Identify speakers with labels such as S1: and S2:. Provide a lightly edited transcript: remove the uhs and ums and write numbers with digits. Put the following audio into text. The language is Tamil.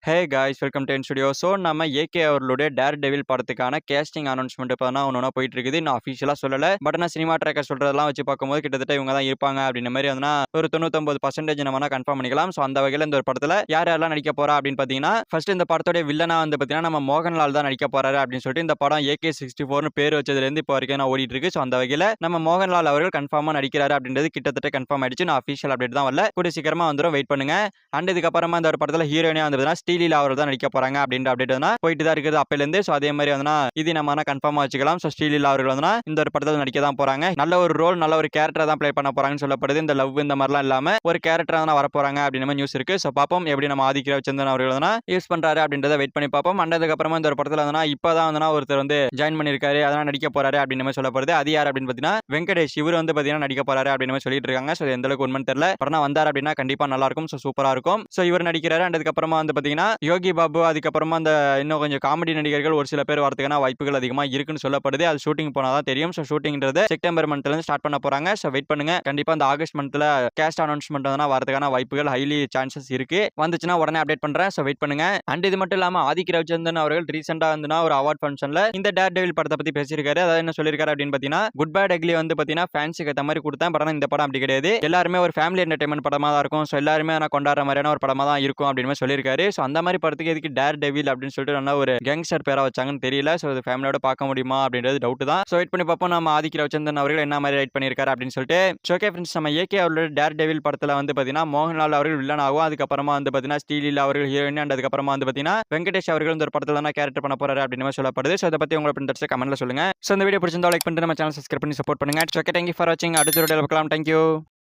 S1: Hey guys welcome to studio. So நம்ம ஏகே அவர்களுடைய டேர் டெவில் படத்துக்கான கேஸ்டிங் அனௌன்ஸ்மெண்ட் இப்போ தான் ஒன்று போயிட்டு இருக்குது. இன்னும் அஃபிஷியலாக சொல்லலை. பட் ஆனால் சினிமா ட்ராக்கர் சொல்றதெல்லாம் வச்சு பார்க்கும்போது கிட்டத்தட்ட இவங்க தான் இருப்பாங்க அப்படின்ற மாதிரி வந்து ஒரு 99% நம்ம கன்ஃபார்ம் பண்ணிக்கலாம். ஸோ அந்த வகையில் இந்த ஒரு படத்தில் யார் யாரெல்லாம் நடிக்க போறா அப்படின்னு பார்த்தீங்கன்னா, ஃபர்ஸ்ட் இந்த படத்தோட வில்லனா வந்து பார்த்தீங்கன்னா நம்ம மோகன்லால் தான் நடிக்க போறாரு அப்படின்னு சொல்லிட்டு இந்த படம் AK64 பேர் வச்சதுலேருந்து இப்போ வரைக்கும் நான் ஓடிட்டு இருக்கு. ஸோ அந்த வகையில் நம்ம மோகன்லால் அவர்கள் கன்ஃபார்மாக நடிக்கிறாரு அப்படின்றது கிட்டத்தட்ட கன்ஃபார்ம் ஆயிடுச்சு. நான் அஃபிஷியல் அப்டேட் தான் வரல, கூட சீக்கிரமா வந்துடும், வெயிட் பண்ணுங்க. அண்ட் இதுக்கப்புறமா இந்த ஒரு படத்தில் ஹீரோயினா வந்து ஸ்ரீலீலா அவர் தான் நடிக்க போறாங்க அப்படின்ற அப்டேட் வந்து போயிட்டு தான் இருக்குது அப்பையிலேருந்து. ஸோ அதே மாதிரி வந்து இது நம்ம கன்ஃபார்மா வச்சுக்கலாம். ஸோ ஸ்ரீலீலா அவர்கள் வந்து இந்த ஒரு படத்தில் நடிக்க தான் போறாங்க. நல்ல ஒரு ரோல், நல்ல ஒரு கேரக்டர் தான் ப்ளே பண்ண போறாங்கன்னு சொல்லப்படுது. இந்த லவ் இந்த மாதிரிலாம் இல்லாம ஒரு கேரக்டர் தான் வர போறாங்க அப்படின்னு நியூஸ் இருக்கு. ஸோ பார்ப்போம் எப்படி நம்ம ஆதித்ய ரவிச்சந்திரன் அவர்கள் வந்து யூஸ் பண்றாரு அப்படின்றத வெயிட் பண்ணி பார்ப்போம். அண்டதுக்கு அப்புறமா இந்த ஒரு படத்தில் வந்து இப்பதான் வந்து ஒருத்தர் வந்து ஜாயின் பண்ணிருக்காரு, அதெல்லாம் நடிக்க போறாரு அப்படின்னு சொல்லப்படுது. அது யார் அப்படின்னு பார்த்தீங்கன்னா வெங்கடேஷ். இவர் வந்து பார்த்தீங்கன்னா நடிக்க போறாரு அப்படின்னு சொல்லிட்டு இருக்காங்க. ஸோ எந்த அளவுக்கு உண்மைன்னு தெரியல. படம் வந்தார் அப்படின்னா கண்டிப்பா நல்லா இருக்கும். ஸோ சூப்பரா இருக்கும். ஸோ இவர் நடிக்கிறாரு. அதுக்கப்புறமா வந்து பார்த்தீங்கன்னா யோகி பாபு, அதுக்கப்புறமா அந்த இன்னும் கொஞ்சம் காமெடி நடிகர்கள் ஒரு சில பேர் வரதுக்கான வாய்ப்புகள் அதிகமாக இருக்குன்னு சொல்லப்படுது. அது ஷூட்டிங் போனால் தான் தெரியும். ஸோ ஷூட்டிங்கிறது செப்டம்பர் மந்த்ல இருந்து ஸ்டார்ட் பண்ண போறாங்க. ஸோ வெயிட் பண்ணுங்க. கண்டிப்பா இந்த ஆகஸ்ட் மந்த்ல கேஸ்ட் அனௌன்ஸ்மெண்ட் வந்து வரதுக்கான வாய்ப்புகள் ஹைலி சான்சஸ் இருக்கு. வந்துச்சுன்னா உடனே அப்டேட் பண்றேன். ஸோ வெயிட் பண்ணுங்க. அண்ட் இது மட்டும் இல்லாம ஆதித்ய ரவிச்சந்திரன் அவர்கள் ரீசெண்டா வந்து ஒரு அவார்ட் ஃபங்க்ஷன்ல இந்த டேர் டெவில் படத்தை பத்தி பேசியிருக்காரு. அதாவது என்ன சொல்லியிருக்காரு அப்படின்னு பார்த்தீங்கன்னா, குட் பேட் அக்லி வந்து பார்த்தீங்கன்னா ஃபேன்ஸுக்கு ஏற்ற மாதிரி கொடுத்தேன். படம் இந்த படம் அப்படி கிடையாது, எல்லாருமே ஒரு ஃபேமிலி என்டர்டைன்மெண்ட் படமா தான் இருக்கும். ஸோ எல்லாருமே கொண்டாடுற மாதிரியான ஒரு படமா தான் இருக்கும் அப்படின்னு சொல்லியிருக்காரு. ஸோ அந்த மாதிரி படத்துக்கு எதுக்கு டேர் டெவில் அப்படின்னு சொல்லிட்டு நல்லா ஒரு கேங்ஸ்டர் பேரா வச்சாங்கன்னு தெரியல. ஸோ அது ஃபேமிலியோட பார்க்க முடியுமா அப்படின்றது டவுட் தான். ஸோ வெயிட் பண்ணி பார்ப்போம் நம்ம ஆதித்ய ரவிச்சந்திரன் அவர்கள் என்ன மாதிரி ரைட் பண்ணியிருக்காரு அப்படின்னு சொல்லிட்டு. ஓகே ஃப்ரெண்ட்ஸ், நம்ம ஏகே அவர்களோட டேர் டெவில் படத்தில் வந்து பார்த்தீங்கன்னா மோகன்லால் அவர்கள் வில்லன் ஆகும். அதுக்கப்புறமா வந்து பார்த்தீங்கன்னா ஸ்ரீலீலா அவர்கள் ஹீரோயின், அண்ட் அதுக்கப்புறமா வந்து பார்த்தீங்கன்னா வெங்கடேஷ் அவர்கள் இந்த ஒரு படத்தில் தான் கேரக்டர் பண்ண போறாரு அப்படின்னு சொல்லப்படுது. ஸோ அதை பற்றி உங்களை பிடிச்ச கமெண்ட்ல சொல்லுங்க. ஸோ இந்த வீடியோ பிடிச்சிருந்தா லைக் பண்ணிட்டு நம்ம சேனல் சப்ஸ்கிரைப் பண்ணி சப்போர்ட் பண்ணுங்க. ஓகே, தேங்க்யூ ஃபார் வாட்சிங். அடுத்த வீடியோவில் பார்க்கலாம். தேங்க்யூ.